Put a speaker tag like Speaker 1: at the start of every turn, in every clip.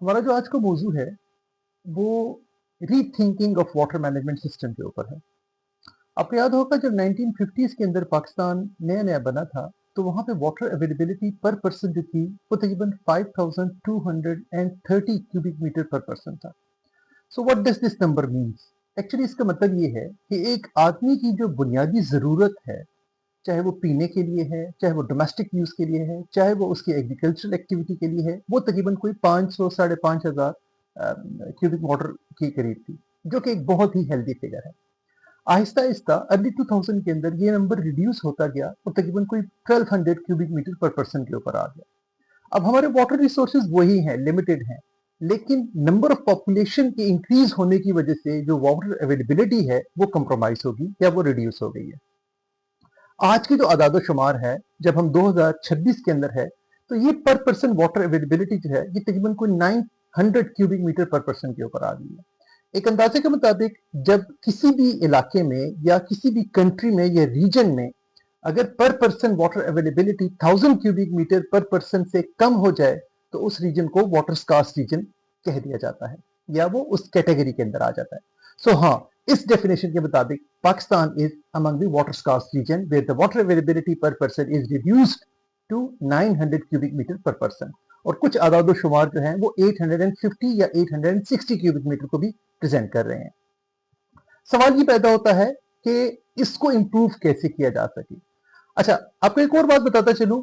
Speaker 1: हमारा जो आज का मौजू है वो rethinking of water management system के ऊपर है। आपको याद होगा जब 1950s के अंदर पाकिस्तान नया नया बना था तो वहां पे वाटर अवेलेबिलिटी पर पर्सन जो थी वो तकरीबन 5230 क्यूबिक मीटर पर पर्सन था। So what does this number means? Actually इसका मतलब ये है कि एक आदमी की जो बुनियादी ज़रूरत है, चाहे वो पीने के लिए है, चाहे वो डोमेस्टिक यूज़ के लिए है, चाहे वो उसकी एग्रीकल्चरल एक्टिविटी के लिए है, वो तकरीबन कोई 500 साढ़े 5,000 क्यूबिक वाटर के करीब थी, जो कि एक बहुत ही हेल्दी फिगर है। आहिस्ता आहिस्ता अर्ली 2000 के अंदर ये नंबर रिड्यूस होता गया और तकरीबन कोई 1200 क्यूबिक मीटर पर पर्सन के ऊपर आ गया। अब हमारे वाटर रिसोर्सेज वही हैं, लिमिटेड हैं, लेकिन नंबर ऑफ पॉपुलेशन के इंक्रीज होने की वजह से जो वाटर अवेलेबिलिटी है वो कंप्रोमाइज होगी या वो रिड्यूस हो गई है। आज की जो आदाद शुमार है, जब हम 2026 के अंदर है, तो ये पर पर्सन वाटर अवेलेबिलिटी जो है ये तकरीबन कोई 900 क्यूबिक मीटर पर पर्सन के ऊपर आ गई है। एक अंदाजे के मुताबिक जब किसी भी इलाके में या किसी भी कंट्री में या रीजन में अगर per person water availability 1000 cubic metre per person से कम हो जाए तो उस रीजन को वाटर स्कार्स रीजन कह दिया जाता है या वो उस कैटेगरी के अंदर आ जाता है। सो हाँ, इस डेफिनेशन के मुताबिक Pakistan is among the water scarce region where the water availability per person is reduced to 900 cubic metre per person. और कुछ आदाद शुमार जो हैं वो 850 या 860 क्यूबिक मीटर को भी प्रेजेंट कर रहे हैं। सवाल ये पैदा होता है कि इसको इंप्रूव कैसे किया जा सके। अच्छा, आपको एक और बात बताता चलूं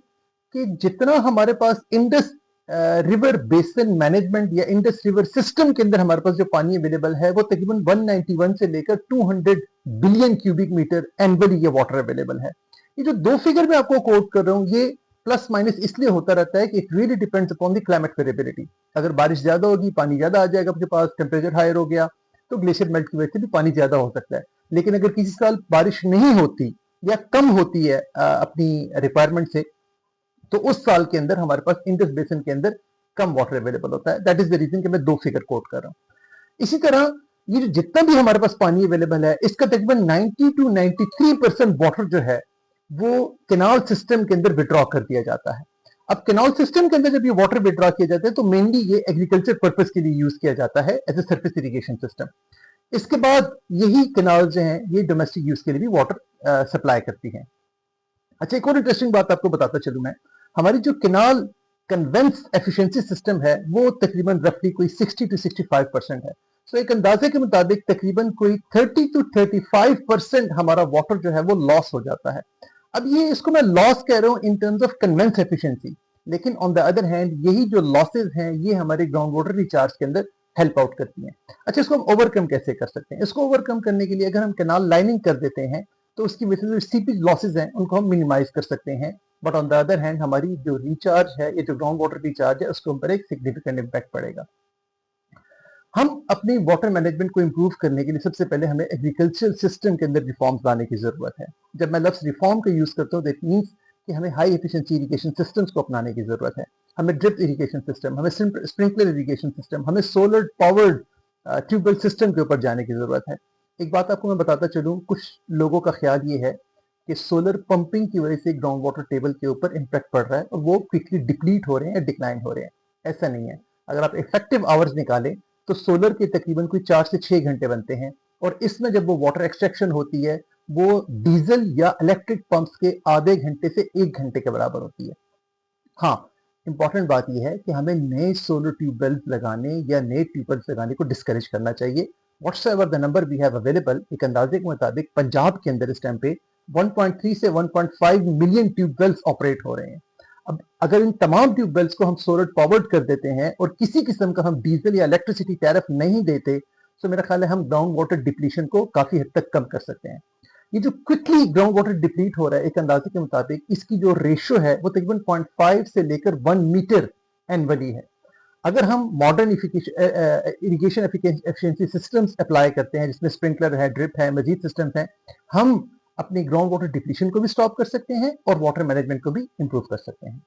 Speaker 1: कि जितना हमारे पास इंडस रिवर बेसिन मैनेजमेंट या इंडस रिवर सिस्टम के अंदर हमारे पास जो पानी अवेलेबल है वो तकरीबन 191 से लेकर 200 बिलियन क्यूबिक मीटर एनुअली ये वाटर अवेलेबल है। ये जो दो फिगर मैं आपको कोट कर रहा हूं ये प्लस माइनस इसलिए होता रहता है कि it really depends upon the climate variability. अगर बारिश ज्यादा होगी, पानी ज्यादा आ जाएगा आपके पास, टेम्परेचर हायर हो गया तो ग्लेशियर मेल्ट की वजह से भी पानी ज्यादा हो सकता है। लेकिन अगर किसी साल बारिश नहीं होती या कम होती है अपनी रिक्वायरमेंट से, तो उस साल के अंदर हमारे पास इंडस बेसिन के अंदर कम वाटर अवेलेबल होता है। दैट इज द रीजन कि मैं दो फिगर कोट कर रहा हूं। इसी तरह ये जो जितना भी हमारे पास पानी अवेलेबल है इसका तकरीबन 90 टू 93% वाटर जो है वो कैनाल सिस्टम के अंदर विड्रॉ कर दिया जाता है। अब कैनाल सिस्टम के अंदर जब ये वाटर विड्रॉ किया जाता है तो मेनली ये एग्रीकल्चर पर्पज के लिए यूज किया जाता है as a surface irrigation system. इसके बाद यही कैनाल जो हैं ये डोमेस्टिक यूज के लिए भी वाटर सप्लाई करती हैं। अच्छा, एक और इंटरेस्टिंग बात आपको बताता चलूं मैं, हमारी जो कैनाल कन्वेंस एफिशिएंसी सिस्टम है वो तकरीबन रफली कोई 60 टू 65% है। सो एक अंदाजे के मुताबिक तकरीबन कोई 30 टू 35% हमारा वाटर जो है वो लॉस हो जाता है। अब ये इसको मैं लॉस कह रहा हूँ in terms of conveyance efficiency, लेकिन ऑन द अदर हैंड यही जो लॉसेज हैं ये हमारे ग्राउंड वाटर रिचार्ज के अंदर हेल्प आउट करती हैं। अच्छा, इसको हम ओवरकम कैसे कर सकते हैं? इसको ओवरकम करने के लिए अगर हम कैनाल लाइनिंग कर देते हैं तो उसकी वजह से जो सीपेज लॉसेज हैं उनको हम मिनिमाइज कर सकते हैं। But on the other hand हमारी जो रिचार्ज है, ये जो ग्राउंड वाटर रिचार्ज है, उसके ऊपर एक सिग्निफिकेंट इम्पैक्ट पड़ेगा। हम अपनी वाटर मैनेजमेंट को इंप्रूव करने के लिए सबसे पहले हमें एग्रीकल्चर सिस्टम के अंदर रिफॉर्म्स लाने की जरूरत है। जब मैं लफ्ज रिफॉर्म का यूज करता हूँ दैट मीन्स कि हमें हाई एफिशिएंसी इरिगेशन सिस्टम्स को अपनाने की जरूरत है। हमें ड्रिप इरिगेशन सिस्टम, हमें स्प्रिंकलर इरिगेशन सिस्टम, हमें सोलर पावर्ड ट्यूबवेल सिस्टम के ऊपर जाने की जरूरत है। एक बात आपको मैं बताता चलूँ, कुछ लोगों का ख्याल ये है कि सोलर पंपिंग की वजह से ग्राउंड वाटर टेबल के ऊपर इम्पैक्ट पड़ रहा है और वो क्विकली डिप्लीट हो रहे हैं या डिक्लाइन हो रहे हैं। ऐसा नहीं है। अगर आप इफेक्टिव आवर्स निकालें तो सोलर के तकरीबन कोई 4 से 6 घंटे बनते हैं और इसमें जब वो वाटर एक्सट्रैक्शन होती है वो डीजल या इलेक्ट्रिक पंप्स के आधे घंटे से 1 घंटे के बराबर होती है। हाँ, इंपॉर्टेंट बात यह है कि हमें नए सोलर ट्यूबवेल्स लगाने या नए ट्यूबवेल्स लगाने को डिस्करेज करना चाहिए। Whatsoever the number we have available, एक अंदाजे के मुताबिक पंजाब के अंदर इस टाइम पे 1.3 से 1.5 मिलियन ट्यूबवेल्स ऑपरेट हो रहे हैं। अब अगर इन तमाम ट्यूबवेल्स को हम सोलर पावर्ड कर देते हैं और किसी किस्म का हम डीजल या इलेक्ट्रिसिटी टैरिफ नहीं देते तो मेरा ख्याल है हम ग्राउंड वाटर डिप्लीशन को काफी हद तक कम कर सकते हैं। ये जो क्विकली ग्राउंड वाटर डिप्लीट हो रहा है, एक अंदाजे के मुताबिक इसकी जो रेशियो है वो तकरीबन 0.5 से लेकर 1 मीटर एनुअली है। अगर हम modern irrigation efficiency systems apply करते हैं जिसमें स्प्रिंकलर है, ड्रिप है, मजीद सिस्टम्स हैं, हम अपनी ग्राउंड वाटर डिप्लीशन को भी स्टॉप कर सकते हैं और वाटर मैनेजमेंट को भी इंप्रूव कर सकते हैं।